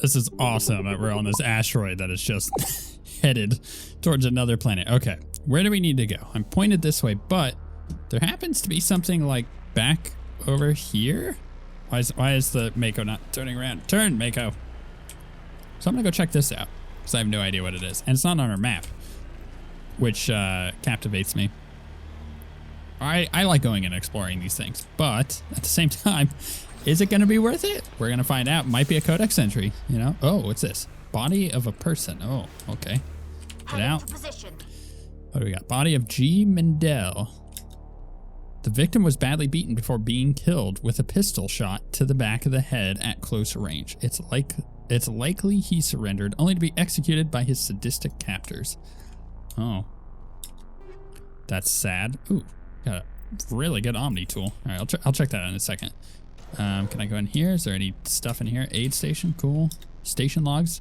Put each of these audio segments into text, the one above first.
This is awesome that we're on this asteroid that is just headed towards another planet. Okay, where do we need to go? I'm pointed this way, but there happens to be something like back over here. Why is the Mako not turning around? Turn, Mako. So I'm gonna go check this out because I have no idea what it is, and it's not on our map, which captivates me. I like going and exploring these things, but at the same time, is it going to be worth it? We're going to find out. Might be a codex entry, you know? Oh, what's this? Body of a person. Oh, okay. Get out. What do we got? Body of G. Mendel. The victim was badly beaten before being killed with a pistol shot to the back of the head at close range. It's likely he surrendered, only to be executed by his sadistic captors. Oh. That's sad. Ooh. Got a really good Omni tool. All right, I'll check that out in a second. Can I go in here? Is there any stuff in here? Aid station, cool. Station logs.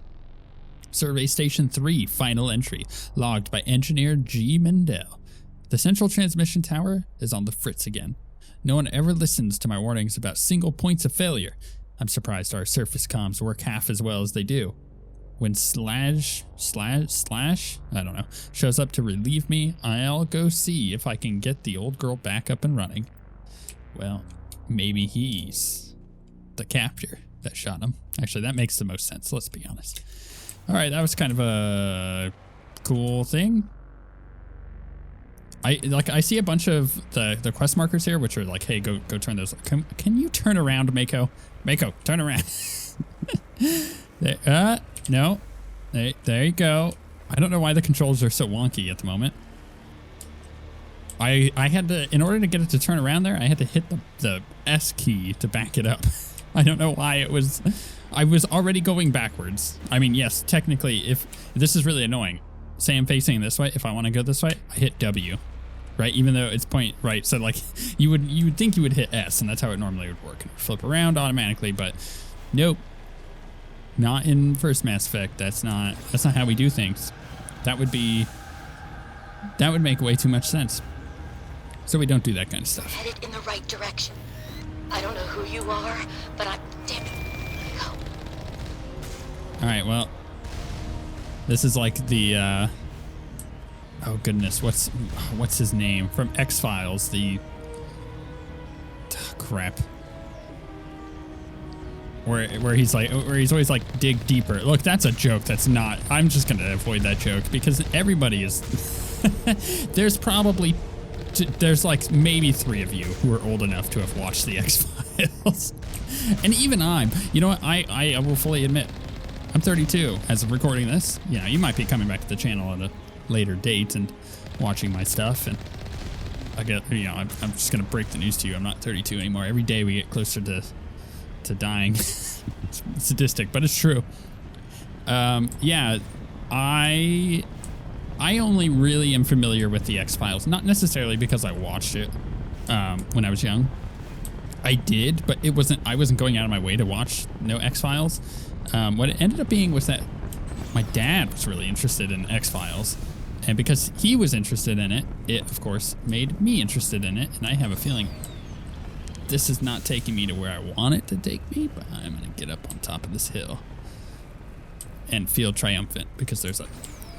Survey Station 3, final entry. Logged by Engineer G. Mendel. The central transmission tower is on the fritz again. No one ever listens to my warnings about single points of failure. I'm surprised our surface comms work half as well as they do. When Slash, I don't know, shows up to relieve me, I'll go see if I can get the old girl back up and running. Well, maybe he's the captor that shot him. Actually, that makes the most sense, let's be honest. All right, that was kind of a cool thing. I see a bunch of the quest markers here, which are like, hey, go turn those. Can you turn around, Mako? Mako, turn around. There, no. There you go. I don't know why the controls are so wonky at the moment. I had to, in order to get it to turn around there, I had to hit the S key to back it up. I don't know why I was already going backwards. I mean, yes, technically, if this is really annoying. Say I'm facing this way. If I want to go this way, I hit W, right? Even though it's point right. So like you would think you would hit S, and that's how it normally would work. It would flip around automatically, but nope. Not in first Mass Effect. That's not how we do things. That would make way too much sense. So we don't do that kind of stuff. Headed in the right direction. I don't know who you are, but damn it. Go. All right, well, this is like the oh goodness, what's his name from X-Files? Crap. Where he's always like, dig deeper. Look, that's a joke. That's not. I'm just gonna avoid that joke because everybody is. There's like maybe 3 of you who are old enough to have watched the X-Files, and even you know what? I will fully admit, I'm 32 as of recording this. You know, you might be coming back to the channel at a later date and watching my stuff, and I'm just gonna break the news to you. I'm not 32 anymore. Every day we get closer to dying. It's sadistic, but it's true. Yeah, I only really am familiar with the X-Files, not necessarily because I watched it when I was young. I did, but I wasn't going out of my way to watch X-Files. What it ended up being was that my dad was really interested in X-Files, and because he was interested in it, it of course made me interested in it, and I have a feeling this is not taking me to where I want it to take me, but I'm gonna get up on top of this hill and feel triumphant because there's a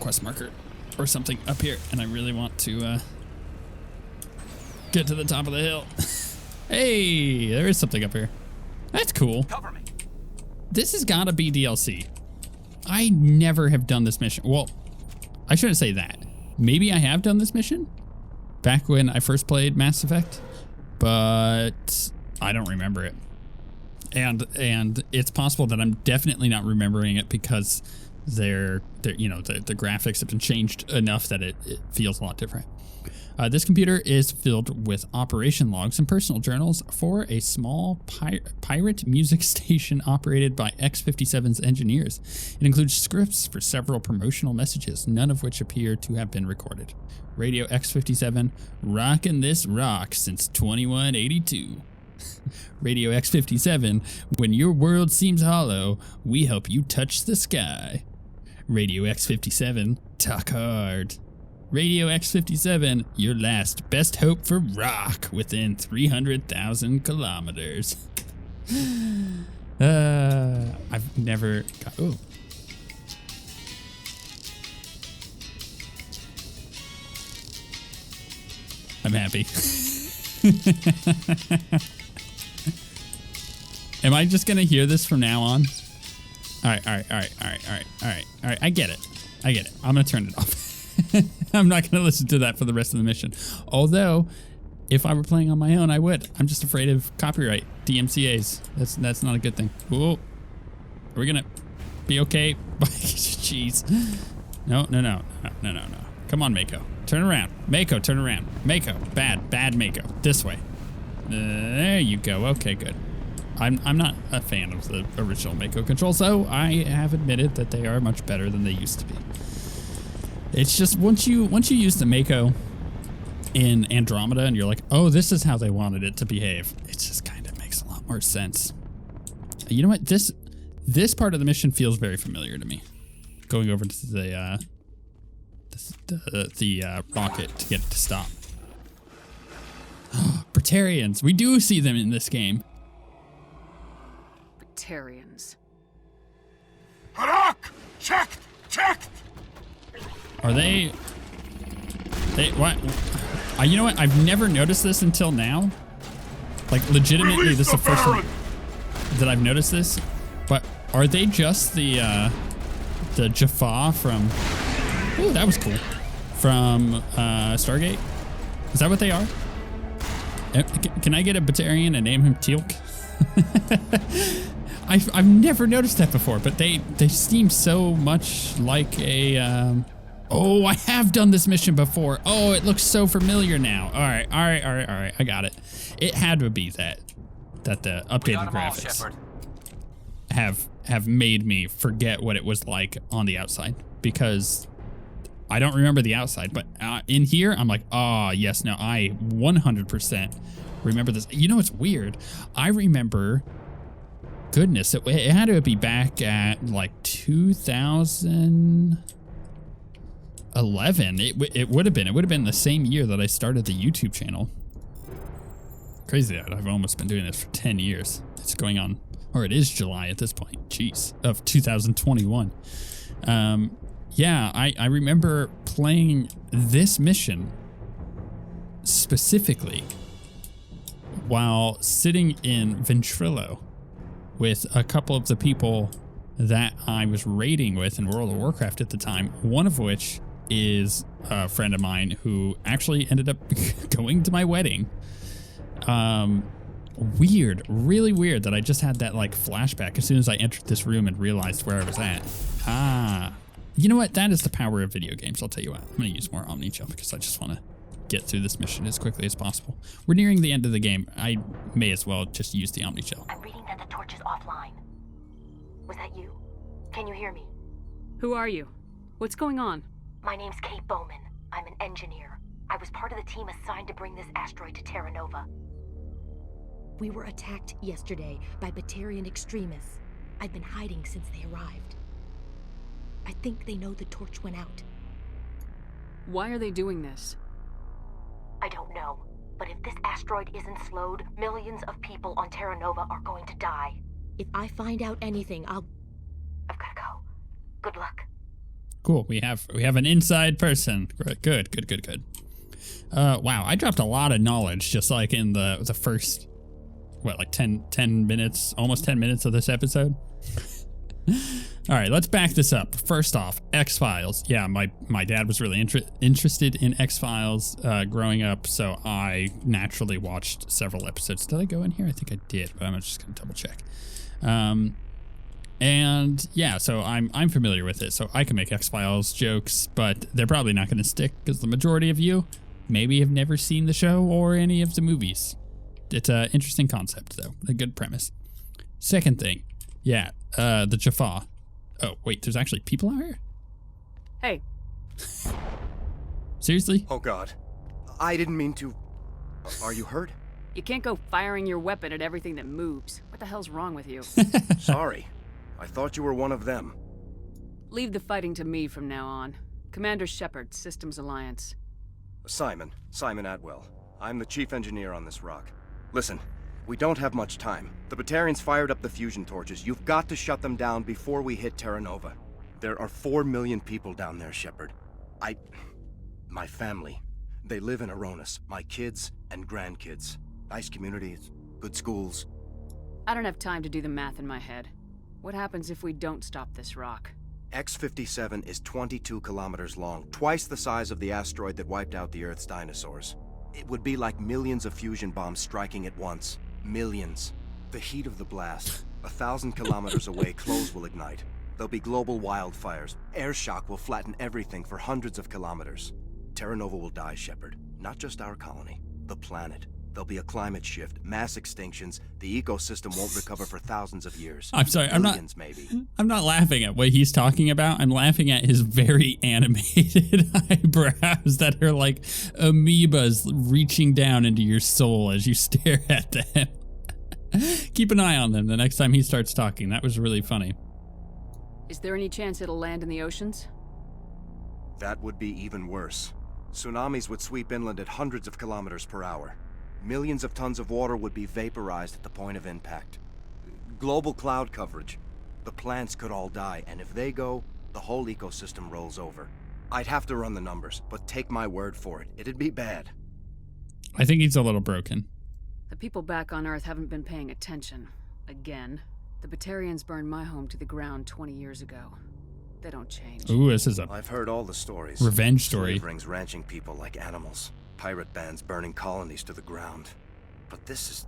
quest marker or something up here, and I really want to get to the top of the hill. Hey, there is something up here. That's cool. Cover me. This has gotta be DLC. I never have done this mission. Well, I shouldn't say that. Maybe I have done this mission back when I first played Mass Effect, but I don't remember it. And it's possible that I'm definitely not remembering it because the graphics have been changed enough that it feels a lot different. This computer is filled with operation logs and personal journals for a small pirate music station operated by X57's engineers. It includes scripts for several promotional messages, none of which appear to have been recorded. Radio X57, rockin' this rock since 2182. Radio X57, when your world seems hollow, we help you touch the sky. Radio X57, talk hard. Radio X57, your last best hope for rock within 300,000 kilometers. I've never got... Ooh. I'm happy. Am I just gonna hear this from now on? All right. I get it. I'm gonna turn it off. I'm not gonna listen to that for the rest of the mission. Although, if I were playing on my own, I would. I'm just afraid of copyright, DMCAs. That's not a good thing. Whoa. Are we gonna be okay? Jeez. No. Come on, Mako. Turn around. Mako, turn around. Mako. Bad Mako. This way. There you go. Okay, good. I'm not a fan of the original Mako controls, though. I have admitted that they are much better than they used to be. It's just once you use the Mako in Andromeda and you're like, oh, this is how they wanted it to behave, it just kind of makes a lot more sense. You know what? This part of the mission feels very familiar to me. Going over to the rocket to get it to stop. Batarians. We do see them in this game. Batarians. Harak! Checked! Are they what? You know what? I've never noticed this until now. Like, legitimately, this is the first time that I've noticed this. But are they just the Jaffa from... Ooh, that was cool. From Stargate? Is that what they are? Can I get a Batarian and name him Teal'c? I've never noticed that before, but they seem so much like a... Oh, I have done this mission before. Oh, it looks so familiar now. All right. I got it. It had to be that the updated graphics have made me forget what it was like on the outside, because I don't remember the outside, but in here, I'm like, oh, yes, no, I 100% remember this. You know, it's weird. I remember, goodness, it had to be back at like 2011. It would have been the same year that I started the YouTube channel. Crazy that I've almost been doing this for 10 years. It's going on, or it is July at this point. Jeez, of 2021. Yeah, I remember playing this mission specifically while sitting in Ventrilo with a couple of the people that I was raiding with in World of Warcraft at the time, one of which is a friend of mine who actually ended up going to my wedding. Weird, really weird that I just had that like flashback as soon as I entered this room and realized where I was at. You know what? That is the power of video games. I'll tell you what. I'm going to use more Omni-Gel because I just want to get through this mission as quickly as possible. We're nearing the end of the game. I may as well just use the Omni-Gel. I'm reading that the torch is offline. Was that you? Can you hear me? Who are you? What's going on? My name's Kate Bowman. I'm an engineer. I was part of the team assigned to bring this asteroid to Terra Nova. We were attacked yesterday by Batarian extremists. I've been hiding since they arrived. I think they know the torch went out. Why are they doing this? I don't know, but if this asteroid isn't slowed, millions of people on Terra Nova are going to die. If I find out anything, I've gotta go. Good luck. Cool. We have an inside person. Good. Wow, I dropped a lot of knowledge just like in the first, what, like 10 minutes, almost 10 minutes of this episode. All right, let's back this up. First off, X-Files. Yeah, my dad was really interested in X-Files growing up, so I naturally watched several episodes. Did I go in here? I think I did, but I'm just gonna double check. And yeah, so I'm familiar with it, so I can make X-Files jokes, but they're probably not gonna stick because the majority of you maybe have never seen the show or any of the movies. It's an interesting concept, though. A good premise. Second thing, yeah, the Jaffa. Oh, wait, there's actually people out here? Hey. Seriously? Oh, God. I didn't mean to... Are you hurt? You can't go firing your weapon at everything that moves. What the hell's wrong with you? Sorry. I thought you were one of them. Leave the fighting to me from now on. Commander Shepard, Systems Alliance. Simon Atwell. I'm the chief engineer on this rock. Listen, We don't have much time. The Batarians fired up the fusion torches. You've got to shut them down before we hit Terra Nova. There are 4 million people down there, Shepard. My family. They live in Aronis. My kids and grandkids. Nice communities, good schools. I don't have time to do the math in my head. What happens if we don't stop this rock? X57 is 22 kilometers long, twice the size of the asteroid that wiped out the Earth's dinosaurs. It would be like millions of fusion bombs striking at once. Millions. The heat of the blast. 1,000 kilometers away, clothes will ignite. There'll be global wildfires. Air shock will flatten everything for hundreds of kilometers. Terra Nova will die, Shepard. Not just our colony. The planet. There'll be a climate shift, mass extinctions. The ecosystem won't recover for thousands of years. I'm sorry, Millions, maybe. I'm not laughing at what he's talking about. I'm laughing at his very animated eyebrows that are like amoebas reaching down into your soul as you stare at them. Keep an eye on them the next time he starts talking. That was really funny. Is there any chance it'll land in the oceans? That would be even worse. Tsunamis would sweep inland at hundreds of kilometers per hour. Millions of tons of water would be vaporized at the point of impact. Global cloud coverage. The plants could all die, and if they go, the whole ecosystem rolls over. I'd have to run the numbers, but take my word for it. It'd be bad. I think he's a little broken. The people back on Earth haven't been paying attention. Again. The Batarians burned my home to the ground 20 years ago. They don't change. Ooh, this is a I've heard all the stories. revenge story. Slave rings ranching people like animals. Pirate bands burning colonies to the ground. But this is...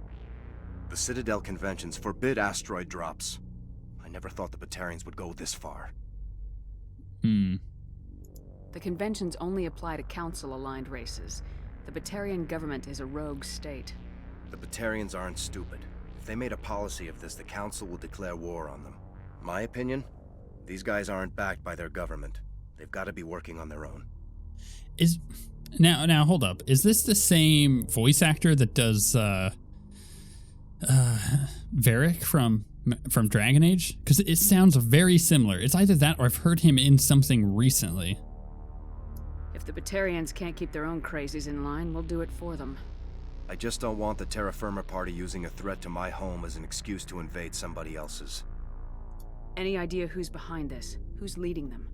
The Citadel conventions forbid asteroid drops. I never thought the Batarians would go this far. Hmm. The conventions only apply to council-aligned races. The Batarian government is a rogue state. The Batarians aren't stupid. If they made a policy of this, the council will declare war on them. My opinion? These guys aren't backed by their government. They've got to be working on their own. Now hold up. Is this the same voice actor that does Varric from Dragon Age? Because it sounds very similar. It's either that or I've heard him in something recently. If the Batarians can't keep their own crazies in line, we'll do it for them. I just don't want the Terra Firma Party using a threat to my home as an excuse to invade somebody else's. Any idea who's behind this? Who's leading them?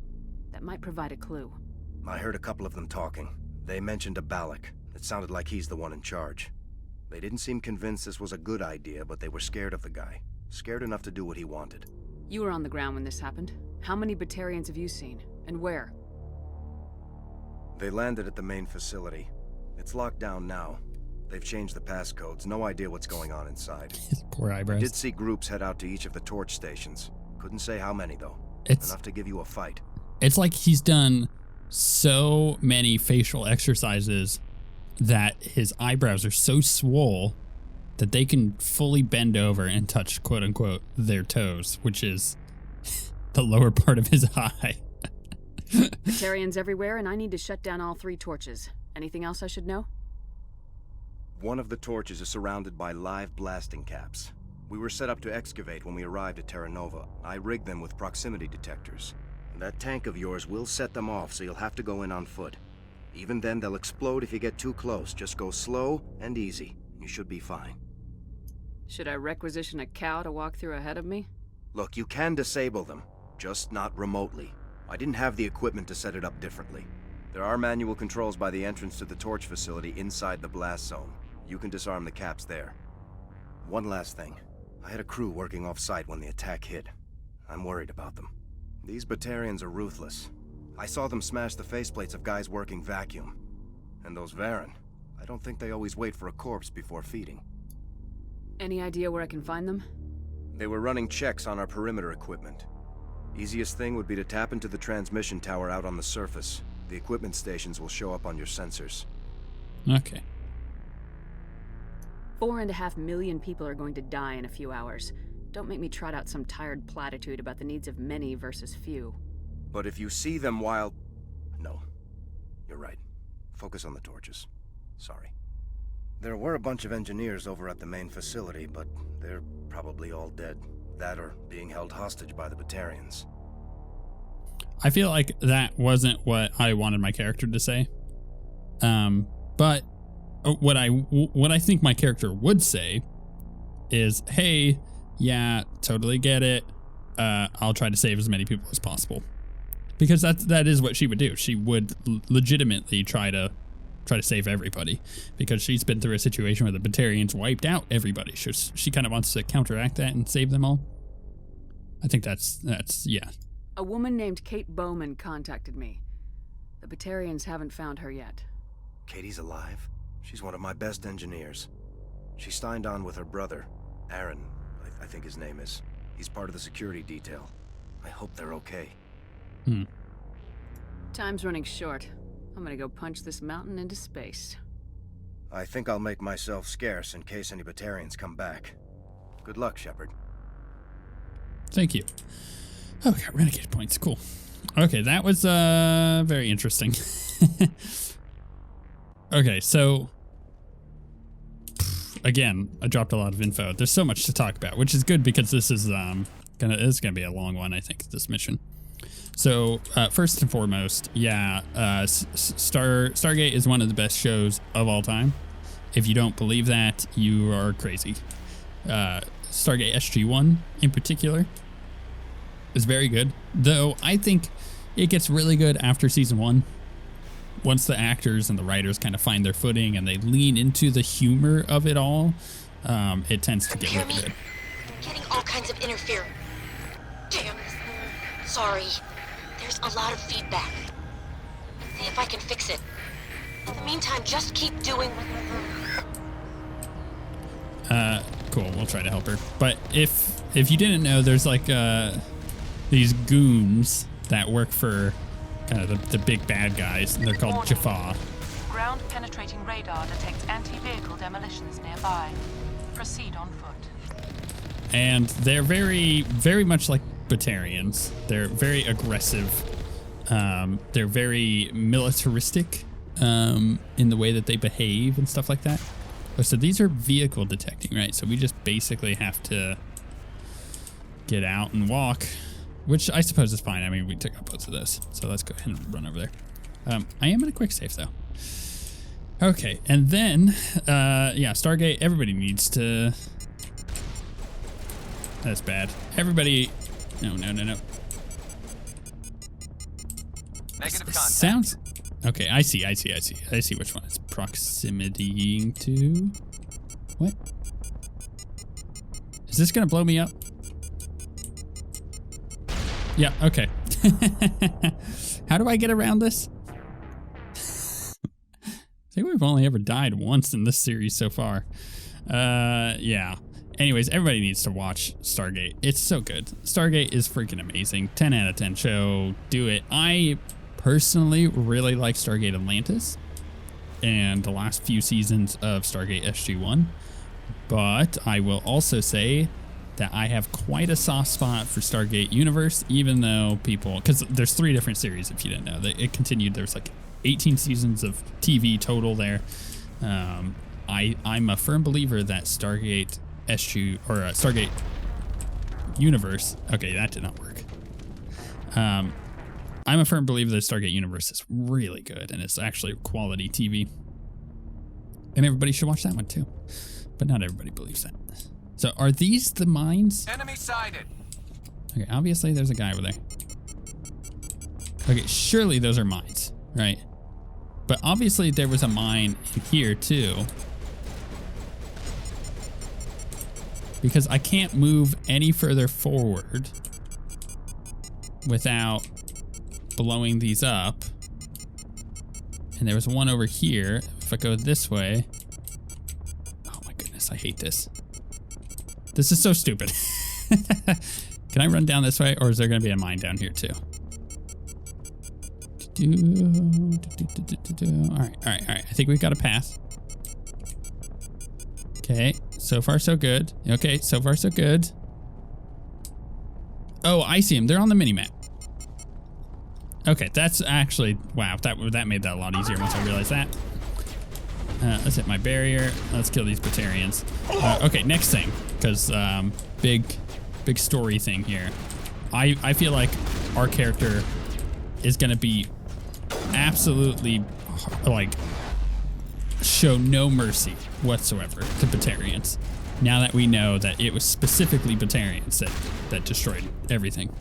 That might provide a clue. I heard a couple of them talking. They mentioned a Balak. It sounded like he's the one in charge. They didn't seem convinced this was a good idea, but they were scared of the guy. Scared enough to do what he wanted. You were on the ground when this happened. How many Batarians have you seen? And where? They landed at the main facility. It's locked down now. They've changed the passcodes. No idea what's going on inside. His poor eyebrows. Did see groups head out to each of the torch stations. Couldn't say how many, though. It's enough to give you a fight. It's like he's done so many facial exercises that his eyebrows are so swole that they can fully bend over and touch, quote unquote, their toes, which is the lower part of his eye. Batarians everywhere, and I need to shut down all 3 torches. Anything else I should know? One of the torches is surrounded by live blasting caps. We were set up to excavate when we arrived at Terra Nova. I rigged them with proximity detectors. That tank of yours will set them off, so you'll have to go in on foot. Even then, they'll explode if you get too close. Just go slow and easy. You should be fine. Should I requisition a cow to walk through ahead of me? Look, you can disable them, just not remotely. I didn't have the equipment to set it up differently. There are manual controls by the entrance to the torch facility inside the blast zone. You can disarm the caps there. One last thing. I had a crew working off-site when the attack hit. I'm worried about them. These Batarians are ruthless. I saw them smash the faceplates of guys working vacuum. And those Varen, I don't think they always wait for a corpse before feeding. Any idea where I can find them? They were running checks on our perimeter equipment. Easiest thing would be to tap into the transmission tower out on the surface. The equipment stations will show up on your sensors. Okay. 4.5 million people are going to die in a few hours. Don't make me trot out some tired platitude about the needs of many versus few. But if you see them while... No. You're right. Focus on the torches. Sorry. There were a bunch of engineers over at the main facility, but they're probably all dead. That or being held hostage by the Batarians. I feel like that wasn't what I wanted my character to say. But what I think my character would say is, hey, yeah, totally get it. I'll try to save as many people as possible. Because that is what she would do. She would legitimately try to save everybody, because she's been through a situation where the Batarians wiped out everybody. She kind of wants to counteract that and save them all. I think that's yeah. A woman named Kate Bowman contacted me. The Batarians haven't found her yet. Katie's alive? She's one of my best engineers. She signed on with her brother, Aaron, I think his name is. He's part of the security detail. I hope they're okay. Time's running short. I'm gonna go punch this mountain into space. I think I'll make myself scarce in case any Batarians come back. Good luck, Shepard. Thank you. Oh, we got renegade points. Cool. Okay, that was very interesting. Okay, so again, I dropped a lot of info. There's so much to talk about, which is good because this is gonna be a long one, I think, this mission. So first and foremost, yeah, Stargate is one of the best shows of all time. If you don't believe that, you are crazy. Stargate SG-1 in particular is very good, though I think it gets really good after season 1. Once the actors and the writers kind of find their footing and they lean into the humor of it all, it tends to get really good. I'm getting all kinds of interference. Damn. Sorry. There's a lot of feedback. See if I can fix it. In the meantime, just keep doing what you're doing. Cool, we'll try to help her. But if you didn't know, there's like these goons that work for kind of the big bad guys, and they're called Jaffa. Ground penetrating radar detects anti-vehicle demolitions nearby. Proceed on foot. And they're very, very much like Batarians. They're very aggressive. They're very militaristic in the way that they behave and stuff like that. Oh, so these are vehicle detecting, right? So we just basically have to get out and walk, which I suppose is fine. I mean, we took out both of those. So let's go ahead and run over there. I am in a quick save though. Okay, and then, yeah, Stargate, everybody needs to... That's bad. Everybody... No. Negative contact. Sounds... Okay, I see which one it's proximity to. What? Is this gonna blow me up? Yeah, okay. How do I get around this? I think we've only ever died once in this series so far. Yeah. Anyways, everybody needs to watch Stargate. It's so good. Stargate is freaking amazing. 10 out of 10 show. Do it. I personally really like Stargate Atlantis and the last few seasons of Stargate SG-1. But I will also say that I have quite a soft spot for Stargate Universe, even though people... Because there's 3 different series, if you didn't know. It continued. There's like 18 seasons of TV total there. I'm a firm believer that Stargate SG... Or Stargate Universe... Okay, that did not work. I'm a firm believer that Stargate Universe is really good, and it's actually quality TV. And everybody should watch that one too. But not everybody believes that. So are these the mines? Enemy sighted. Okay, obviously there's a guy over there. Okay, surely those are mines, right? But obviously there was a mine in here too. Because I can't move any further forward without blowing these up. And there was one over here. If I go this way... Oh my goodness, I hate this. This is so stupid. Can I run down this way, or is there going to be a mine down here too? All right. I think we've got a path. Okay, so far so good. Okay, so far so good. Oh, I see them. They're on the mini-map. Okay, that's actually... Wow, that made that a lot easier once I realized that. Let's hit my barrier. Let's kill these Batarians. Okay, next thing, because big story thing here. I feel like our character is going to be absolutely, like, show no mercy whatsoever to Batarians. Now that we know that it was specifically Batarians that destroyed everything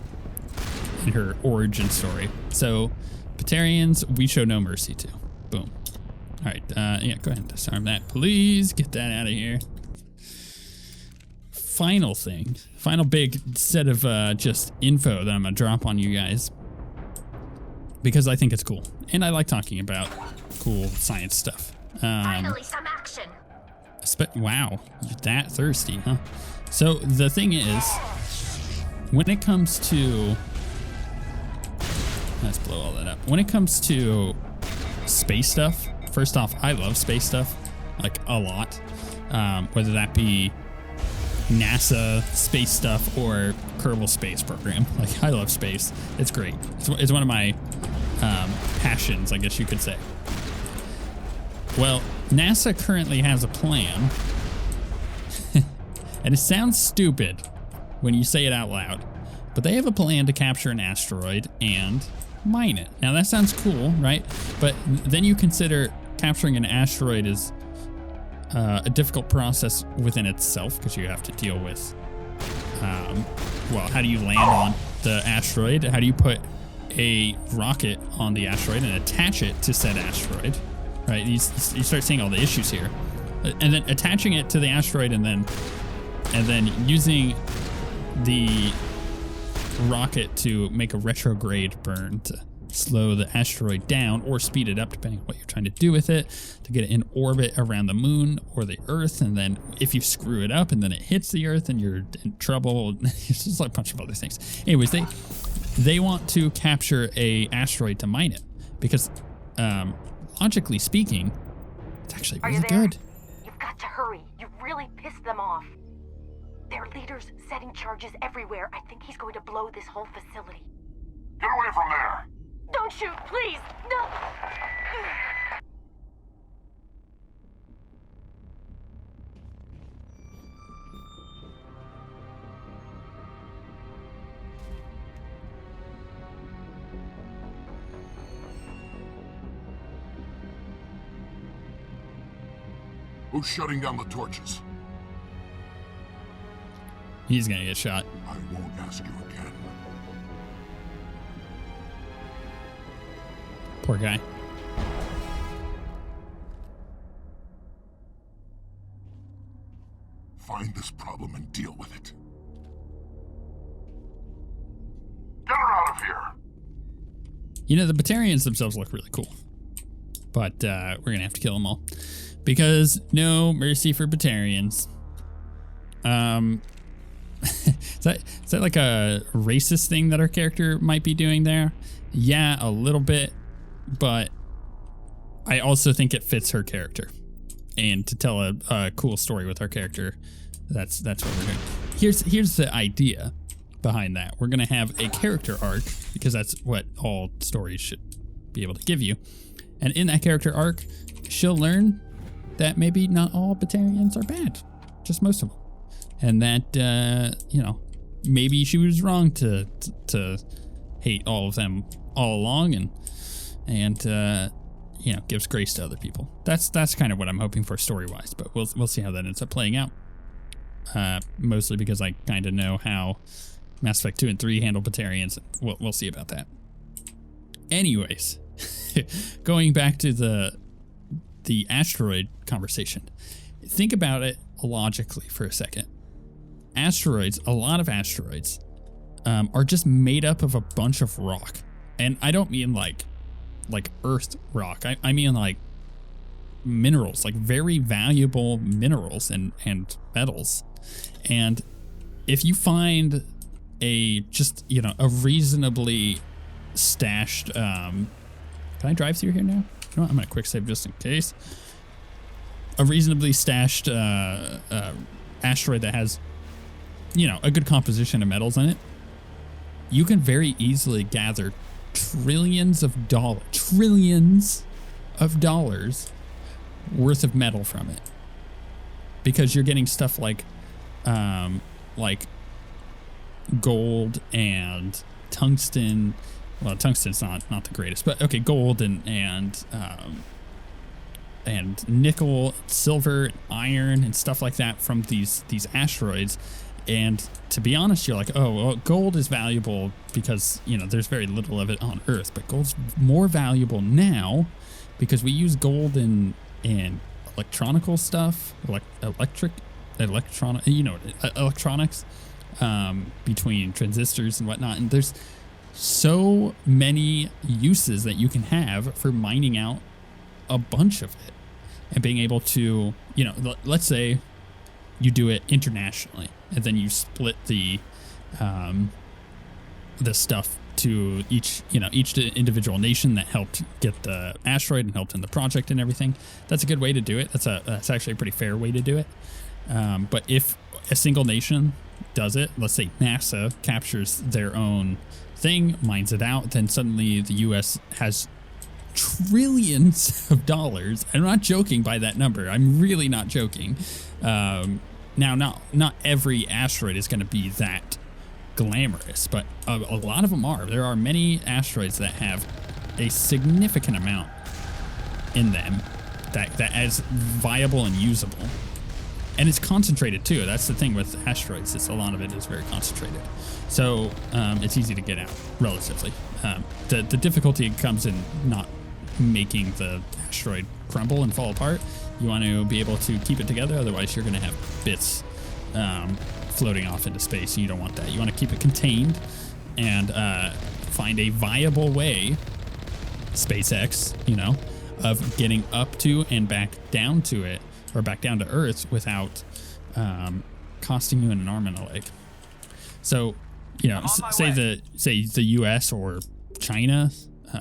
in her origin story. So Batarians, we show no mercy to. Boom. All right, yeah, go ahead and disarm that, please. Get that out of here. Final thing, final big set of just info that I'm gonna drop on you guys because I think it's cool and I like talking about cool science stuff. Finally, some action. Wow, you're that thirsty, huh? So the thing is, when it comes to, let's blow all that up. When it comes to space stuff, first off, I love space stuff, like a lot. Whether that be NASA space stuff or Kerbal Space Program. Like, I love space. It's great. It's one of my passions, I guess you could say. Well, NASA currently has a plan, and it sounds stupid when you say it out loud, but they have a plan to capture an asteroid and mine it. Now, that sounds cool, right? But then you consider capturing an asteroid is a difficult process within itself because you have to deal with, well, how do you land on the asteroid? How do you put a rocket on the asteroid and attach it to said asteroid, right? You start seeing all the issues here. And then attaching it to the asteroid and then using the rocket to make a retrograde burn to slow the asteroid down or speed it up depending on what you're trying to do with it, to get it in orbit around the moon or the earth. And then if you screw it up and then it hits the earth and you're in trouble, it's just like a bunch of other things. Anyways, they want to capture a asteroid to mine it because logically speaking, it's actually really good. You've got to hurry. You really pissed them off. Their leader's setting charges everywhere. I think he's going to blow this whole facility. Get away from there! Don't shoot, please! No! Who's shutting down the torches? He's gonna get shot. I won't ask you again. Poor guy. Find this problem and deal with it. Get her out of here! You know, the Batarians themselves look really cool, but we're gonna have to kill them all because no mercy for Batarians. Is that like a racist thing that our character might be doing there? Yeah, a little bit, but I also think it fits her character. And to tell a cool story with our character, that's what we're doing. Here's the idea behind that. We're gonna have a character arc because that's what all stories should be able to give you. And in that character arc, she'll learn that maybe not all Batarians are bad, just most of them. And that, you know, maybe she was wrong to hate all of them all along and you know, gives grace to other people. That's kind of what I'm hoping for story-wise, but we'll see how that ends up playing out. Mostly because I kind of know how Mass Effect 2 and 3 handle Batarians. We'll see about that. Anyways, going back to the asteroid conversation, think about it logically for a second. Asteroids, a lot of asteroids, are just made up of a bunch of rock. And I don't mean like earth rock. I mean like minerals, like very valuable minerals and metals. And if you find a reasonably stashed, can I drive through here now? You know what? I'm gonna quick save just in case. A reasonably stashed asteroid that has, you know, a good composition of metals in it, you can very easily gather trillions of dollars worth of metal from it, because you're getting stuff like gold and tungsten. Well, tungsten's not the greatest, but okay, gold and nickel, silver, iron, and stuff like that from these asteroids. And to be honest, you're like, oh, well, gold is valuable because, you know, there's very little of it on Earth, but gold's more valuable now because we use gold in electronical stuff, electronics, between transistors and whatnot. And there's so many uses that you can have for mining out a bunch of it and being able to, you know, let's say you do it internationally and then you split the stuff to each individual nation that helped get the asteroid and helped in the project and everything. That's a good way to do it. That's actually a pretty fair way to do it. But if a single nation does it, let's say NASA captures their own thing, mines it out, then suddenly the US has trillions of dollars. I'm not joking by that number. I'm really not joking. Now, not every asteroid is going to be that glamorous, but a lot of them are. There are many asteroids that have a significant amount in them that is viable and usable. And it's concentrated too. That's the thing with asteroids, is a lot of it is very concentrated. So it's easy to get out relatively. The difficulty comes in not making the asteroid crumble and fall apart. You want to be able to keep it together, otherwise you're going to have bits floating off into space, and you don't want that. You want to keep it contained and find a viable way, SpaceX, you know, of getting up to and back down to it, or back down to Earth without costing you an arm and a leg. So, you know, say the US or China,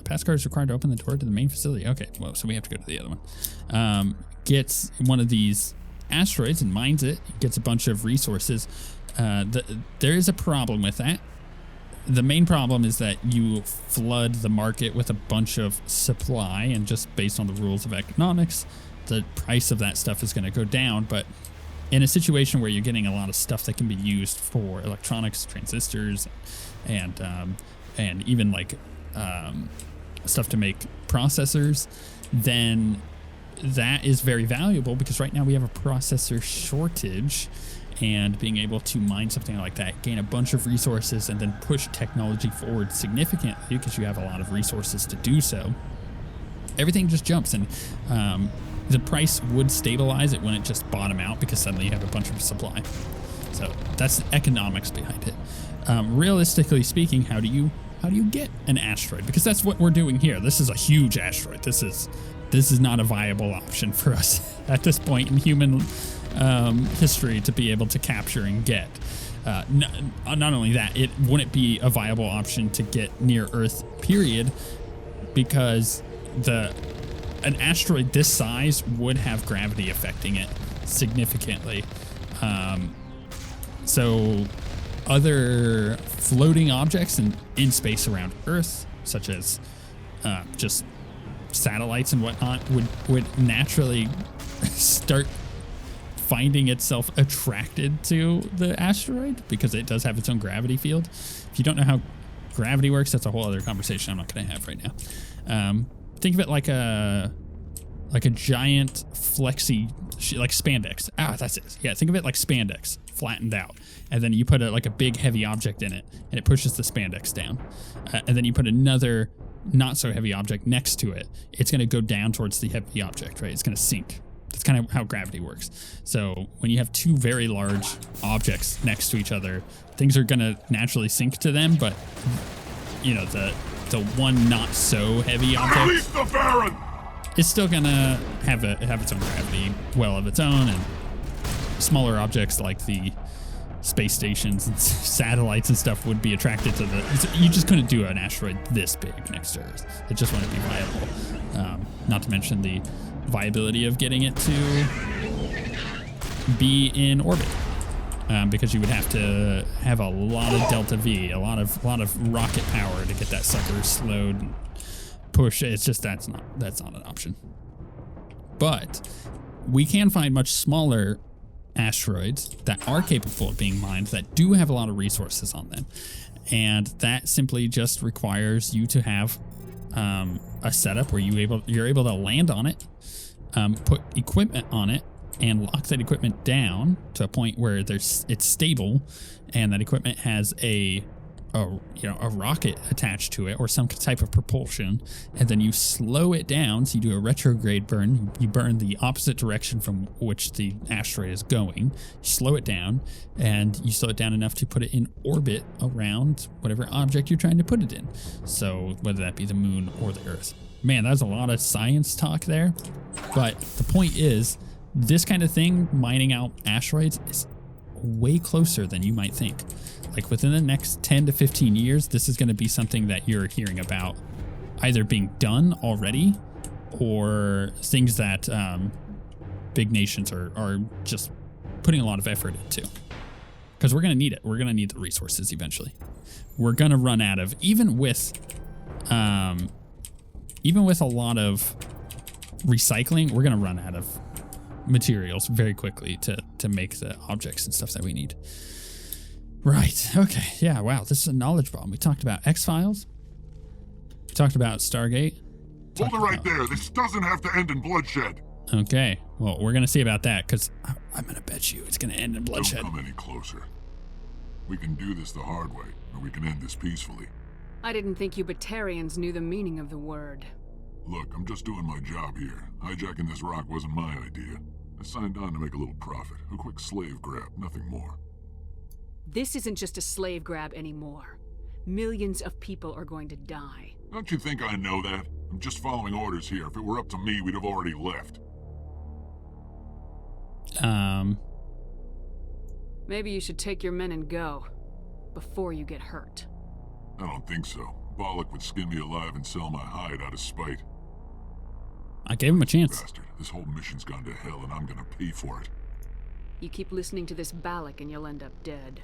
pass card is required to open the door to the main facility. Okay, well, so we have to go to the other one. Gets one of these asteroids and mines it, gets a bunch of resources. There is a problem with that. The main problem is that you flood the market with a bunch of supply, and just based on the rules of economics, the price of that stuff is going to go down. But in a situation where you're getting a lot of stuff that can be used for electronics, transistors, and even like stuff to make processors, then that is very valuable, because right now we have a processor shortage, and being able to mine something like that, gain a bunch of resources, and then push technology forward significantly because you have a lot of resources to do so, everything just jumps. And the price would stabilize. It wouldn't just bottom out because suddenly you have a bunch of supply. So that's the economics behind it. Realistically speaking, how do you get an asteroid? Because that's what we're doing here. This is a huge asteroid. This is not a viable option for us at this point in human history to be able to capture and get. Not only that, it wouldn't be a viable option to get near Earth, period, because an asteroid this size would have gravity affecting it significantly. So other floating objects in space around Earth, such as just satellites and whatnot, would naturally start finding itself attracted to the asteroid because it does have its own gravity field. If you don't know how gravity works, that's a whole other conversation I'm not going to have right now. Think of it like a giant flexi, like spandex. That's it. Yeah, think of it like spandex flattened out, and then you put a big heavy object in it, and it pushes the spandex down, and then you put another not so heavy object next to it. It's going to go down towards the heavy object, right? It's going to sink. That's kind of how gravity works. So when you have two very large objects next to each other, things are going to naturally sink to them, but you know, the one not so heavy object, Release the Baron! It's still gonna have its own gravity well of its own, and smaller objects like the space stations and satellites and stuff would be attracted to you just couldn't do an asteroid this big next to Earth. It just wouldn't be viable. Not to mention the viability of getting it to be in orbit, because you would have to have a lot of delta V, a lot of rocket power to get that sucker slowed and push. It's just that's not an option. But we can find much smaller asteroids that are capable of being mined, that do have a lot of resources on them, and that simply just requires you to have a setup where you're able to land on it, put equipment on it and lock that equipment down to a point where it's stable, and that equipment has a rocket attached to it or some type of propulsion, and then you slow it down. So you do a retrograde burn. You burn the opposite direction from which the asteroid is going. You slow it down, and you slow it down enough to put it in orbit around whatever object you're trying to put it in. So whether that be the moon or the Earth. Man, that's a lot of science talk there. But the point is, this kind of thing, mining out asteroids, is way closer than you might think. Like within the next 10 to 15 years, this is going to be something that you're hearing about either being done already or things that big nations are just putting a lot of effort into. Because we're going to need it. We're going to need the resources eventually. We're going to run out of, even with a lot of recycling, we're going to run out of materials very quickly to make the objects and stuff that we need. Right. Okay. Yeah. Wow. This is a knowledge bomb. We talked about X-Files. We talked about Stargate. Hold it right there. This doesn't have to end in bloodshed. Okay. Well, we're going to see about that, because I'm going to bet you it's going to end in bloodshed. Don't come any closer. We can do this the hard way, or we can end this peacefully. I didn't think you Batarians knew the meaning of the word. Look, I'm just doing my job here. Hijacking this rock wasn't my idea. I signed on to make a little profit. A quick slave grab, nothing more. This isn't just a slave grab anymore. Millions of people are going to die. Don't you think I know that? I'm just following orders here. If it were up to me, we'd have already left. Maybe you should take your men and go before you get hurt. I don't think so. Bollock would skin me alive and sell my hide out of spite. I gave him a chance. Bastard. This whole mission's gone to hell, and I'm gonna pay for it. You keep listening to this Balak and you'll end up dead.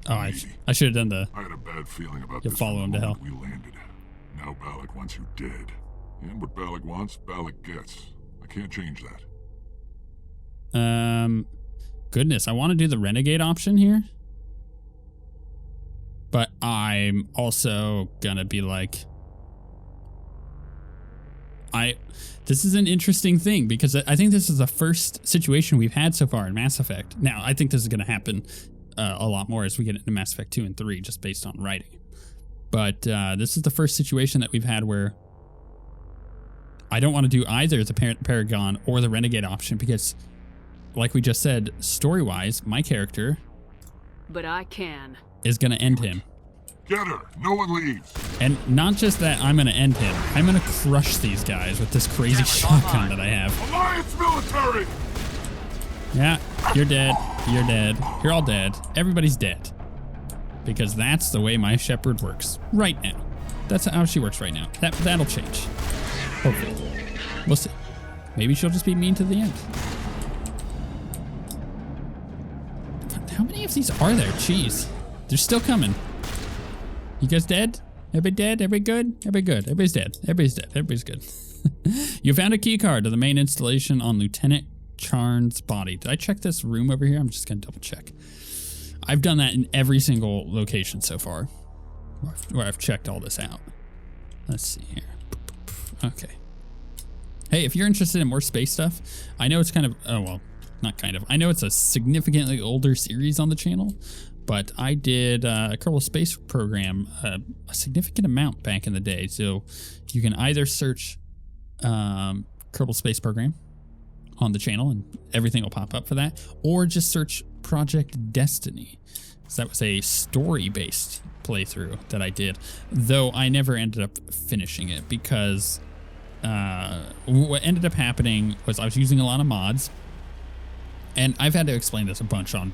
Oh, I should have done the... I had a bad feeling about You'll this follow him to hell. We landed. Now Balak wants you dead. And what Balak wants, Balak gets. I can't change that. Goodness, I want to do the renegade option here. But I'm also gonna be like... This is an interesting thing, because I think this is the first situation we've had so far in Mass Effect. Now, I think this is going to happen a lot more as we get into Mass Effect 2 and 3, just based on writing. But this is the first situation that we've had where I don't want to do either the Paragon or the Renegade option, because, like we just said, story-wise, my character... But I can. ...is going to end him. Get her! No one leaves! And not just that, I'm going to end him. I'm going to crush these guys with this crazy shotgun that I have. Alliance military! Yeah, you're dead. You're dead. You're all dead. Everybody's dead. Because that's the way my Shepherd works right now. That's how she works right now. That'll change. Hopefully. We'll see. Maybe she'll just be mean to the end. How many of these are there? Jeez. They're still coming. You guys dead? Everybody dead? Everybody good? Everybody good. Everybody's dead. Everybody's dead. Everybody's good. You found a key card to the main installation on Lieutenant Charn's body. Did I check this room over here? I'm just going to double check. I've done that in every single location so far where I've checked all this out. Let's see here. Okay. Hey, if you're interested in more space stuff, I know it's kind of, oh, well, not kind of. I know it's a significantly older series on the channel, but I did a Kerbal Space Program a significant amount back in the day. So you can either search Kerbal Space Program on the channel and everything will pop up for that, or just search Project Destiny. So that was a story-based playthrough that I did, though I never ended up finishing it because what ended up happening was I was using a lot of mods, and I've had to explain this a bunch on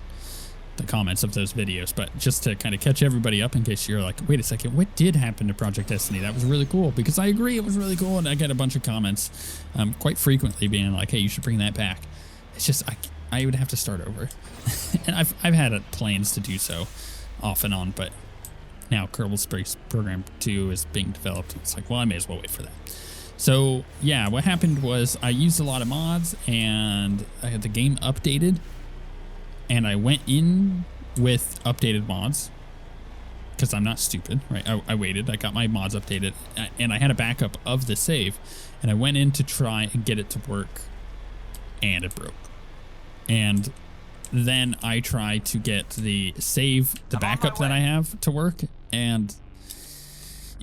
the comments of those videos, but just to kind of catch everybody up in case you're like, wait a second, what did happen to Project Destiny? That was really cool, because I agree it was really cool, and I get a bunch of comments quite frequently being like, hey, you should bring that back. It's just I would have to start over. And I've had plans to do so off and on, but now Kerbal Space Program 2 is being developed. It's like, well, I may as well wait for that. So yeah, what happened was I used a lot of mods, and I had the game updated, and I went in with updated mods because I'm not stupid, right? I waited, I got my mods updated, and I had a backup of the save, and I went in to try and get it to work, and it broke. And then I tried to get the backup that I have to work, and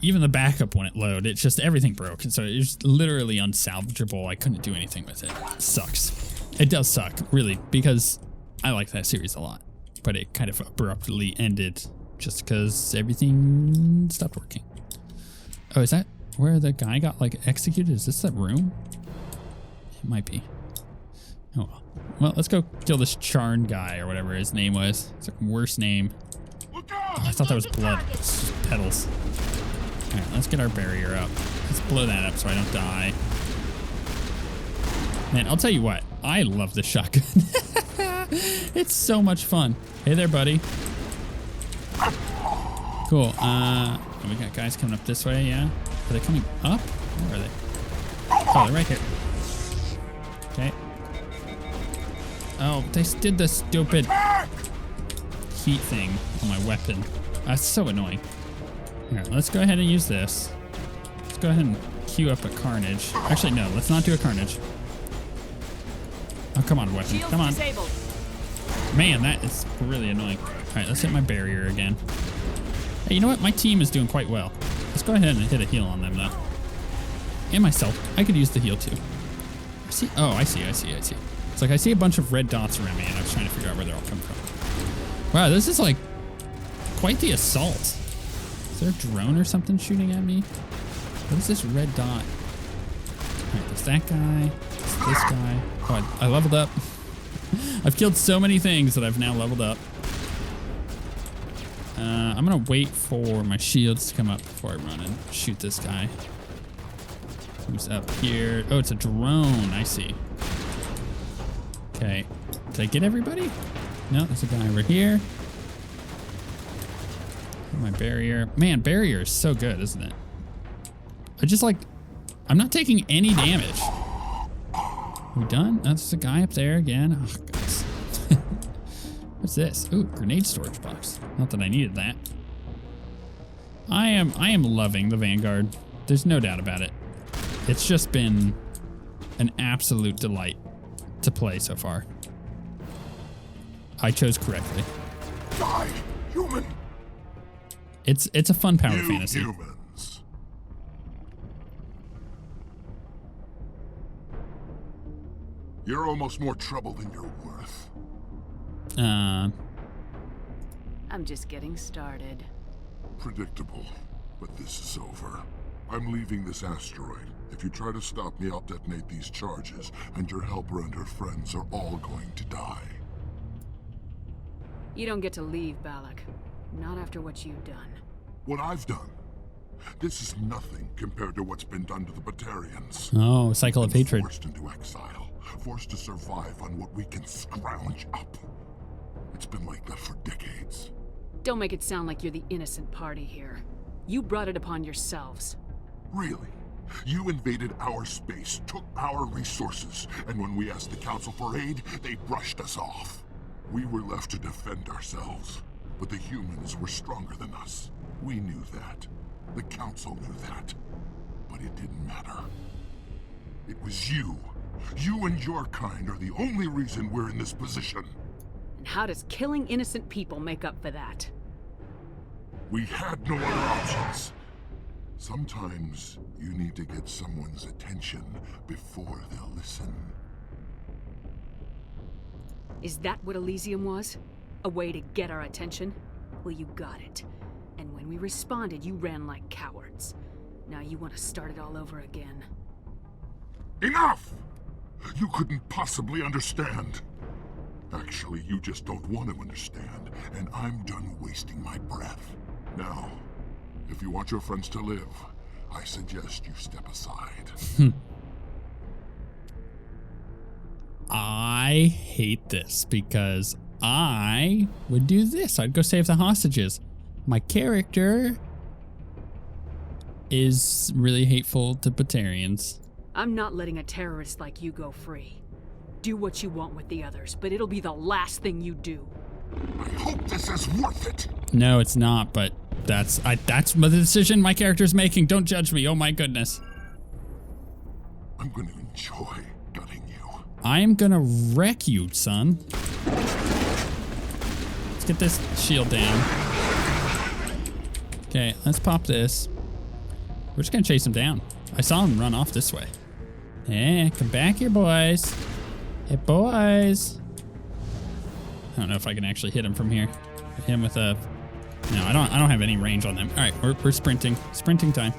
even the backup wouldn't load. It's just everything broke, and so it was literally unsalvageable. I couldn't do anything with it. It sucks. It does suck, really, because I like that series a lot, but it kind of abruptly ended just because everything stopped working. Oh, is that where the guy got like executed? Is this that room? It might be. Oh well. Well, let's go kill this Charn guy or whatever his name was. It's a worst name. Oh, I thought that was blood. It's just petals. All right, let's get our barrier up. Let's blow that up so I don't die. Man, I'll tell you what. I love this shotgun. It's so much fun. Hey there, buddy. Cool. We got guys coming up this way, yeah? Are they coming up? Where are they? Oh, they're right here. Okay. Oh, they did the stupid heat thing on my weapon. That's so annoying. Here, let's go ahead and use this. Let's go ahead and queue up a Carnage. Actually, no, let's not do a Carnage. Oh, come on, weapon. Come on. Man, that is really annoying. All right, let's hit my barrier again. Hey, you know what? My team is doing quite well. Let's go ahead and hit a heal on them, though. And myself. I could use the heal, too. I see. Oh, I see. It's like I see a bunch of red dots around me, and I was trying to figure out where they're all coming from. Wow, this is like quite the assault. Is there a drone or something shooting at me? What is this red dot? All right, there's that guy. There's this guy. Oh, I leveled up. I've killed so many things that I've now leveled up. I'm going to wait for my shields to come up before I run and shoot this guy. Who's up here? Oh, it's a drone. I see. Okay. Did I get everybody? No, there's a guy over here. My barrier. Man, barrier is so good, isn't it? I just like... I'm not taking any damage. Are we done? Oh, there's a guy up there again. Oh, goodness. What's this? Ooh, grenade storage box. Not that I needed that. I am loving the Vanguard. There's no doubt about it. It's just been an absolute delight to play so far. I chose correctly. Die, human! It's a fun power fantasy. Humans. You're almost more trouble than you're worth. I'm just getting started. Predictable, but this is over. I'm leaving this asteroid. If you try to stop me, I'll detonate these charges, and your helper and her friends are all going to die. You don't get to leave, Balak. Not after what you've done. What I've done? This is nothing compared to what's been done to the Batarians. Oh, cycle of hatred. Forced into exile. Forced to survive on what we can scrounge up. It's been like that for decades. Don't make it sound like you're the innocent party here. You brought it upon yourselves. Really? You invaded our space, took our resources, and when we asked the Council for aid, they brushed us off. We were left to defend ourselves, but the humans were stronger than us. We knew that. The Council knew that. But it didn't matter. It was you. You and your kind are the only reason we're in this position. And how does killing innocent people make up for that? We had no other options. Sometimes you need to get someone's attention before they'll listen. Is that what Elysium was? A way to get our attention? Well, you got it. And when we responded, you ran like cowards. Now you want to start it all over again. Enough! You couldn't possibly understand. Actually, you just don't want to understand, and I'm done wasting my breath. Now, if you want your friends to live, I suggest you step aside. I hate this because I would do this. I'd go save the hostages. My character is really hateful to Batarians. I'm not letting a terrorist like you go free. Do what you want with the others, but it'll be the last thing you do. I hope this is worth it. No, it's not, but That's the decision my character's making. Don't judge me. Oh my goodness. I'm going to enjoy gutting you. I'm gonna wreck you, son. Let's get this shield down. Okay, let's pop this. We're just gonna chase him down. I saw him run off this way. Yeah, come back here, boys. Hey, boys. I don't know if I can actually hit him from here. Hit him with a... No, I don't have any range on them. All right, we're sprinting. Sprinting time.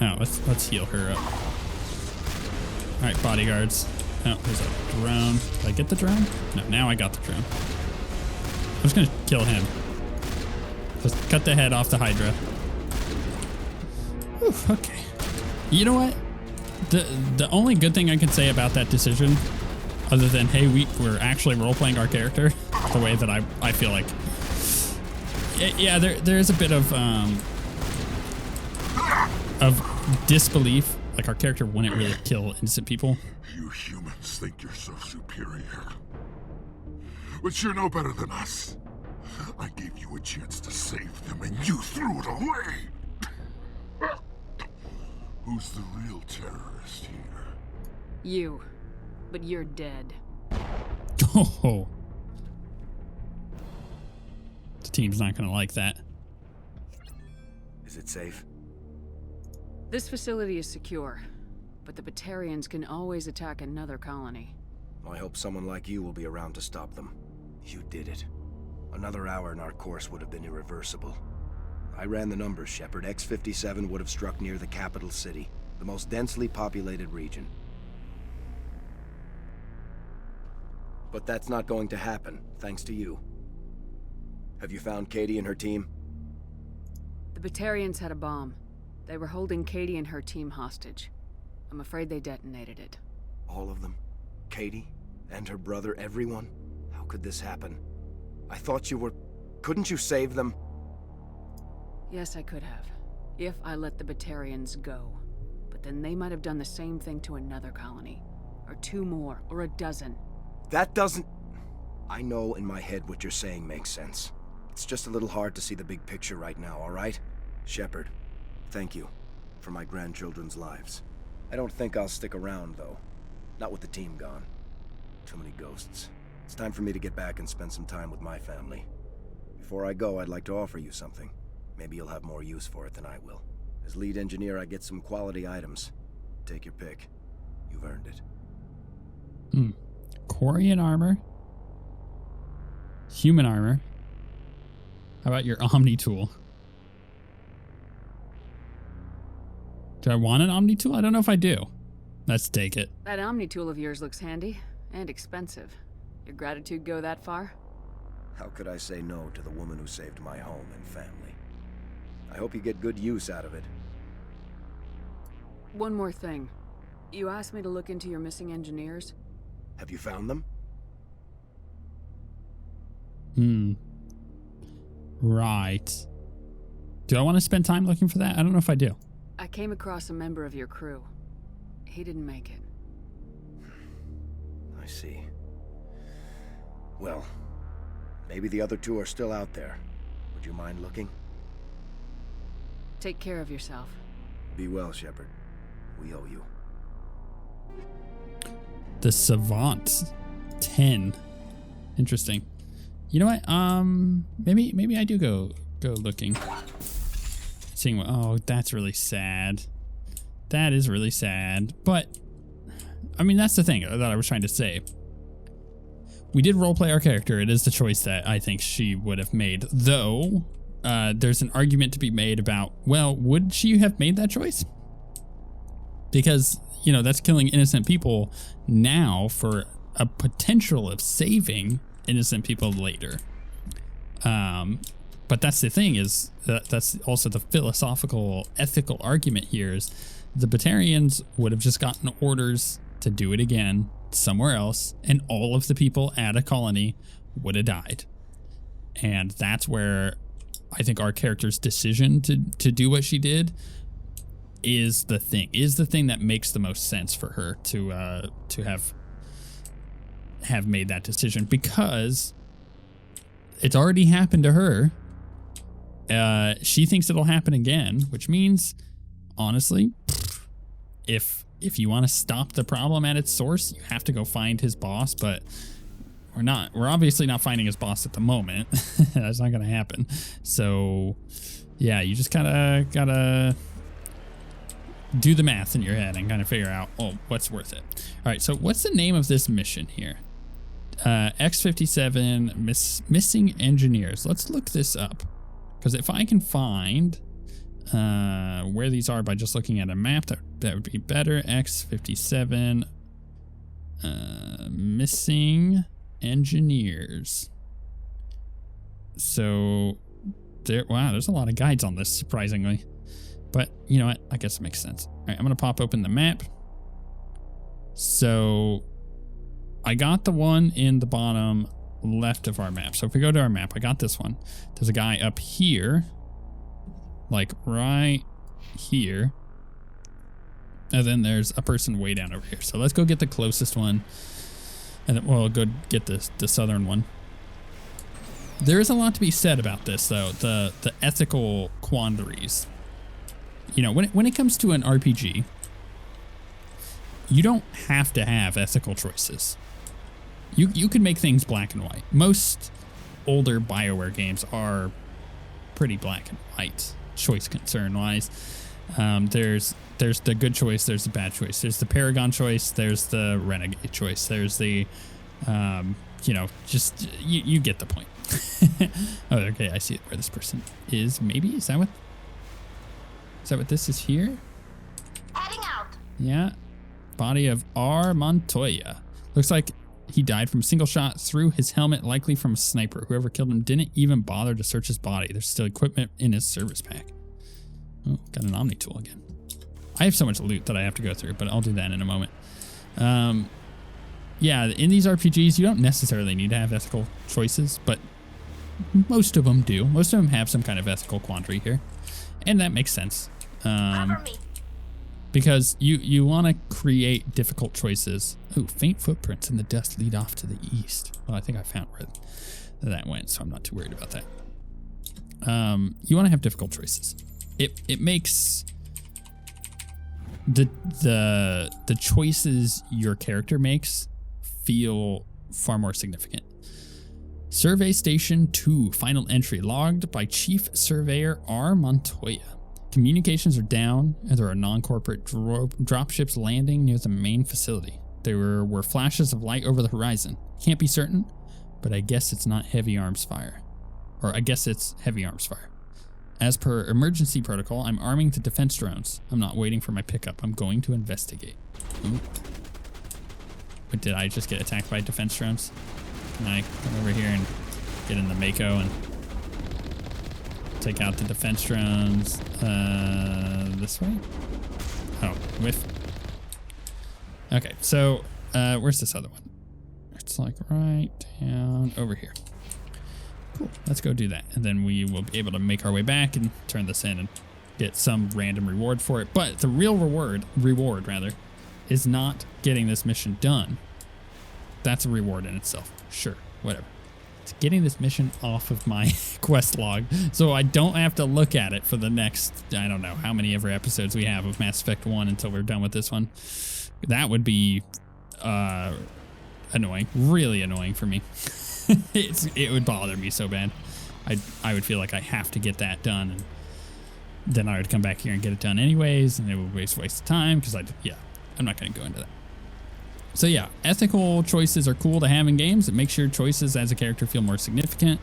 Oh, let's heal her up. All right, bodyguards. Oh, there's a drone. Did I get the drone? No, now I got the drone. I'm just gonna kill him. Just cut the head off the Hydra. Whew, okay. You know what? The only good thing I can say about that decision, other than, hey, we're actually role-playing our character, the way that I feel like... Yeah, there's a bit of disbelief. Like, our character wouldn't really kill innocent people. You humans think you're so superior. But you're no better than us. I gave you a chance to save them, and you threw it away! Who's the real terrorist here? You. But you're dead. Oh. The team's not gonna like that. Is it safe? This facility is secure, but the Batarians can always attack another colony. I hope someone like you will be around to stop them. You did it. Another hour in our course would have been irreversible. I ran the numbers, Shepard. X57 would have struck near the capital city, the most densely populated region. But that's not going to happen, thanks to you. Have you found Katie and her team? The Batarians had a bomb. They were holding Katie and her team hostage. I'm afraid they detonated it. All of them? Katie? And her brother, everyone? How could this happen? I thought you were... Couldn't you save them? Yes, I could have. If I let the Batarians go. But then they might have done the same thing to another colony. Or two more, or a dozen. That doesn't... I know in my head what you're saying makes sense. It's just a little hard to see the big picture right now, all right? Shepard, thank you for my grandchildren's lives. I don't think I'll stick around, though. Not with the team gone. Too many ghosts. It's time for me to get back and spend some time with my family. Before I go, I'd like to offer you something. Maybe you'll have more use for it than I will. As lead engineer, I get some quality items. Take your pick. You've earned it. Quarian armor. Human armor. How about your Omni tool? Do I want an Omni tool? I don't know if I do. Let's take it. That Omni tool of yours looks handy and expensive. Your gratitude go that far? How could I say no to the woman who saved my home and family? I hope you get good use out of it. One more thing. You asked me to look into your missing engineers? Have you found them? Right. Do I want to spend time looking for that? I don't know if I do. I came across a member of your crew. He didn't make it. I see. Well, maybe the other two are still out there. Would you mind looking? Take care of yourself. Be well, Shepard. We owe you. The Savant 10. Interesting. You know what? Maybe I do go looking. Seeing what? Oh, that's really sad. That is really sad. But I mean, that's the thing that I was trying to say. We did roleplay our character. It is the choice that I think she would have made. Though, there's an argument to be made about, well, would she have made that choice? Because, you know, that's killing innocent people now for a potential of saving innocent people later. But that's the thing, is that's also the philosophical, ethical argument here, is the Batarians would have just gotten orders to do it again somewhere else, and all of the people at a colony would have died. And that's where I think our character's decision to do what she did is the thing that makes the most sense for her to have made that decision, because it's already happened to her. She thinks it'll happen again, which means, honestly, if you want to stop the problem at its source, you have to go find his boss, but we're obviously not finding his boss at the moment. That's not going to happen. So yeah, you just gotta do the math in your head and kind of figure out, oh, what's worth it. All right, so what's the name of this mission here? X57 missing engineers. Let's look this up, because if I can find where these are by just looking at a map, that would be better. X57 missing engineers. So wow, there's a lot of guides on this, surprisingly, but you know what, I guess it makes sense. All right, I'm gonna pop open the map. So I got the one in the bottom left of our map. So if we go to our map, I got this one. There's a guy up here, like right here, and then there's a person way down over here. So let's go get the closest one, and then we'll go get the southern one. There is a lot to be said about this, though, the ethical quandaries. You know, when it comes to an RPG, you don't have to have ethical choices. You can make things black and white. Most older BioWare games are pretty black and white, choice concern-wise. There's the good choice, there's the bad choice. There's the Paragon choice, there's the Renegade choice. There's the, you know, just, you get the point. Oh, okay, I see where this person is. Maybe, is that what this is here? Heading out. Yeah. Body of R. Montoya. Looks like he died from a single shot through his helmet, likely from a sniper. Whoever killed him didn't even bother to search his body. There's still equipment in his service pack. Oh, got an Omni tool again. I have so much loot that I have to go through, but I'll do that in a moment. Yeah, in these RPGs, you don't necessarily need to have ethical choices, but most of them do. Most of them have some kind of ethical quandary here, and that makes sense. Cover me. Because you want to create difficult choices. Oh, faint footprints in the dust lead off to the east. Well, I think I found where that went, so I'm not too worried about that. You want to have difficult choices. It makes the choices your character makes feel far more significant. Survey Station 2, final entry, logged by Chief Surveyor R. Montoya. Communications are down, and there are non-corporate dropships landing near the main facility. There were flashes of light over the horizon. Can't be certain, but I guess it's not heavy arms fire. Or I guess it's heavy arms fire. As per emergency protocol, I'm arming the defense drones. I'm not waiting for my pickup. I'm going to investigate. Ooh. But did I just get attacked by defense drones? Can I come over here and get in the Mako and take out the defense drones this way? Oh, whiff. Okay, so where's this other one? It's like right down over here. Cool, let's go do that. And then we will be able to make our way back and turn this in and get some random reward for it. But the real reward is not getting this mission done. That's a reward in itself. Sure, whatever. It's getting this mission off of my quest log so I don't have to look at it for the next, I don't know how many ever episodes we have of Mass Effect 1 until we're done with this one. That would be annoying, really annoying for me. It would bother me so bad. I would feel like I have to get that done, and then I would come back here and get it done anyways, and it would waste time because I'm not going to go into that. So yeah, ethical choices are cool to have in games. It makes your choices as a character feel more significant.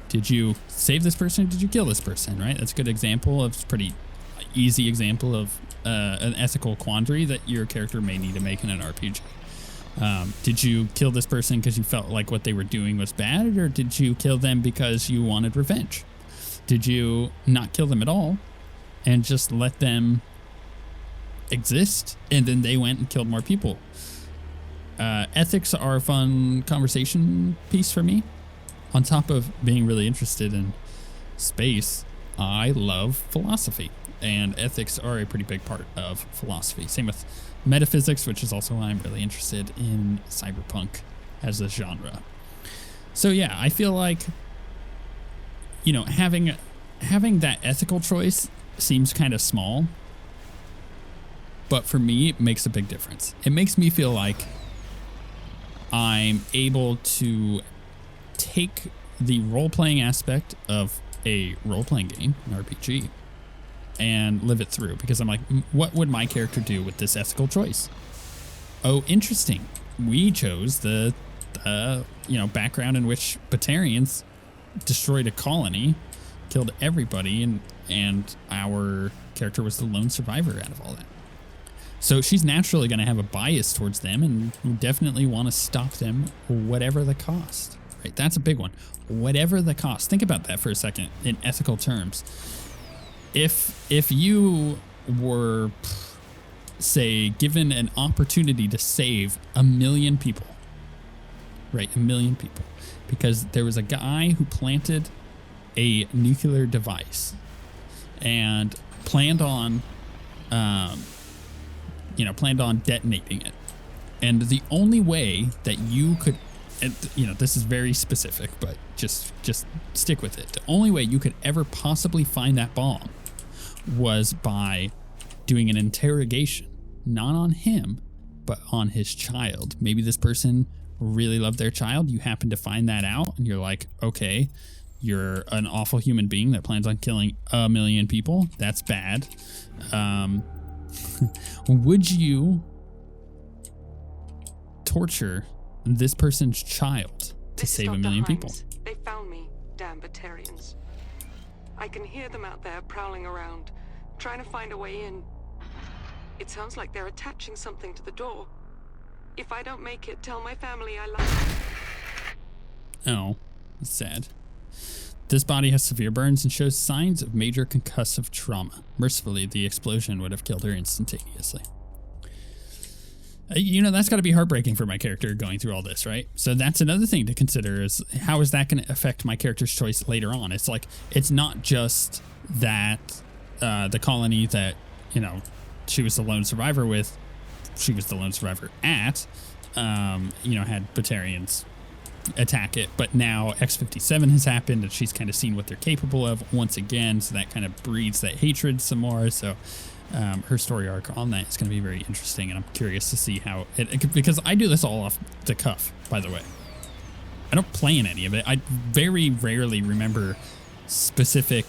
Did you save this person? Did you kill this person? Right? That's a good example. It's a pretty easy example of an ethical quandary that your character may need to make in an RPG. Did you kill this person because you felt like what they were doing was bad, or did you kill them because you wanted revenge? Did you not kill them at all and just let them exist, and then they went and killed more people? Ethics are a fun conversation piece for me. On top of being really interested in space, I love philosophy, and ethics are a pretty big part of philosophy. Same with metaphysics, which is also why I'm really interested in cyberpunk as a genre. So yeah, I feel like, having having that ethical choice seems kind of small, but for me, it makes a big difference. It makes me feel like I'm able to take the role-playing aspect of a role-playing game, an RPG, and live it through, because I'm like, what would my character do with this ethical choice? Oh, interesting. We chose the background in which Batarians destroyed a colony, killed everybody, and our character was the lone survivor out of all that. So she's naturally going to have a bias towards them and definitely want to stop them whatever the cost. Right? That's a big one. Whatever the cost. Think about that for a second in ethical terms. If you were, say, given an opportunity to save 1 million people, right? 1 million people, because there was a guy who planted a nuclear device and planned on detonating it. And the only way that you could, this is very specific, but just stick with it. The only way you could ever possibly find that bomb was by doing an interrogation, not on him, but on his child. Maybe this person really loved their child. You happen to find that out and you're like, okay, you're an awful human being that plans on killing 1 million people. That's bad. Would you torture this person's child to save 1 million people? They found me, damn Batarians. I can hear them out there prowling around, trying to find a way in. It sounds like they're attaching something to the door. If I don't make it, tell my family I love them. Oh, that's sad. This body has severe burns and shows signs of major concussive trauma. Mercifully, the explosion would have killed her instantaneously. That's got to be heartbreaking for my character going through all this, right? So that's another thing to consider, is how is that going to affect my character's choice later on? It's like, it's not just that the colony that, she was the lone survivor with, she was the lone survivor at, had Batarians attack it, but now X57 has happened and she's kind of seen what they're capable of once again, so that kind of breeds that hatred some more. So her story arc on that is going to be very interesting, and I'm curious to see how it, because I do this all off the cuff, by the way. I don't plan any of it. I very rarely remember specific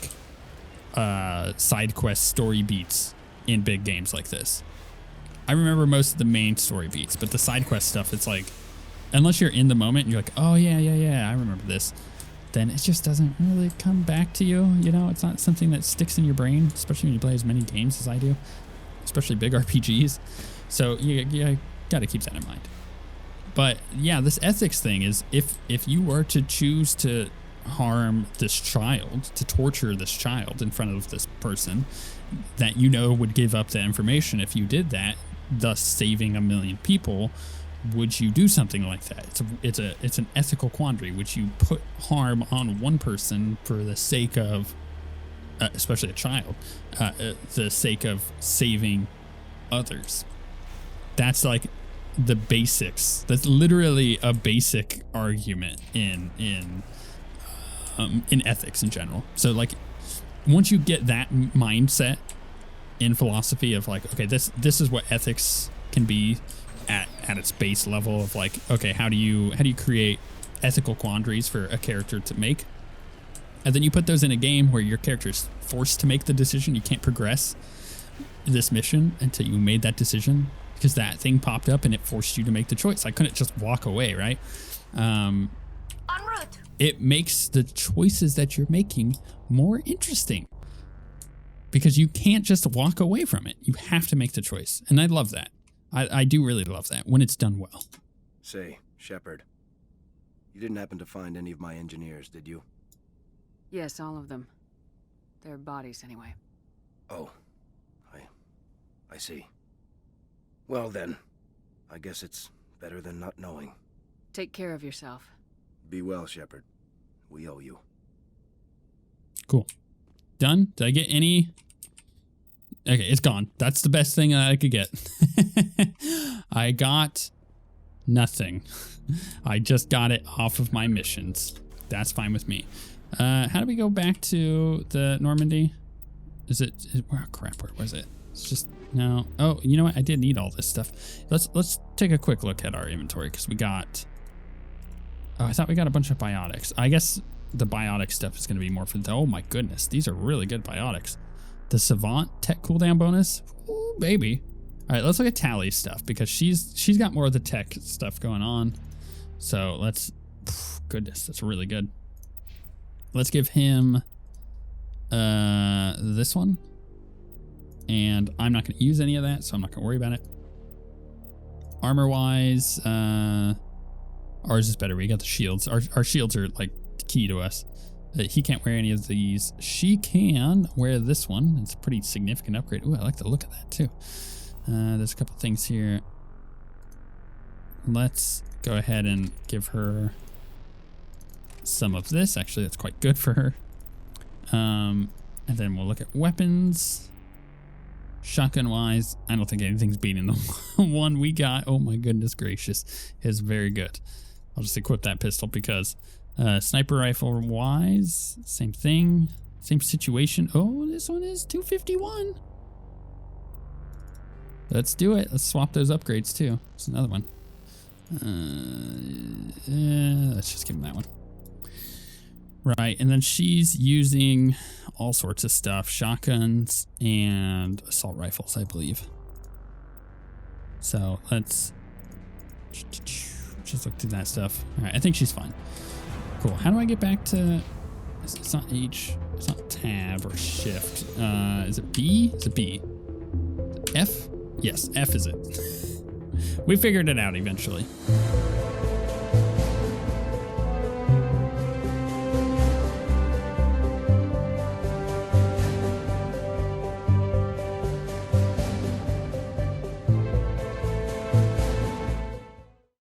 side quest story beats in big games like this. I remember most of the main story beats, but the side quest stuff, it's like, unless you're in the moment and you're like, oh yeah, I remember this, then it just doesn't really come back to you. It's not something that sticks in your brain, especially when you play as many games as I do, especially big RPGs. So you got to keep that in mind. But yeah, this ethics thing is, if you were to choose to harm this child, to torture this child in front of this person that would give up the information if you did that, thus saving 1 million people, would you do something like that? It's an ethical quandary. Would you put harm on one person for the sake of, especially a child, the sake of saving others? That's like the basics. That's literally a basic argument in ethics in general. So like, once you get that mindset in philosophy of like, okay, this is what ethics can be at its base level of like, okay, how do you create ethical quandaries for a character to make? And then you put those in a game where your character is forced to make the decision. You can't progress this mission until you made that decision, because that thing popped up and it forced you to make the choice. I couldn't just walk away, right? En route. It makes the choices that you're making more interesting, because you can't just walk away from it. You have to make the choice. And I love that. I do really love that when it's done well. Say, Shepard, you didn't happen to find any of my engineers, did you? Yes, all of them. Their bodies, anyway. Oh, I see. Well then, I guess it's better than not knowing. Take care of yourself. Be well, Shepard. We owe you. Cool. Done? Did I get any? Okay, it's gone. That's the best thing I could get. I got nothing. I just got it off of my missions. That's fine with me. How do we go back to the Normandy? Oh crap, where was it? It's just, no. Oh, you know what? I did need all this stuff. Let's take a quick look at our inventory because we got, oh, I thought we got a bunch of biotics. I guess the biotic stuff is going to be more for the, oh my goodness, these are really good biotics. The Savant tech cooldown bonus, ooh, baby. All right, let's look at Tally's stuff because she's got more of the tech stuff going on. So let's, goodness, that's really good. Let's give him this one. And I'm not going to use any of that, so I'm not going to worry about it. Armor-wise, ours is better. We got the shields. Our shields are, like, key to us. He can't wear any of these. She can wear this one. It's a pretty significant upgrade. Ooh, I like the look of that, too. There's a couple things here. Let's go ahead and give her some of this. Actually, that's quite good for her. And then we'll look at weapons. Shotgun wise, I don't think anything's beating the one we got. Oh my goodness gracious. It's very good. I'll just equip that pistol because sniper rifle wise, same thing. Same situation. Oh, this one is 251. Let's do it. Let's swap those upgrades too. There's another one. Let's just give him that one. Right, and then she's using all sorts of stuff. Shotguns and assault rifles, I believe. So let's just look through that stuff. All right, I think she's fine. Cool. How do I get back to... It's not H. It's not tab or shift. Is it B? Is it B? F? Yes, F is it. We figured it out eventually.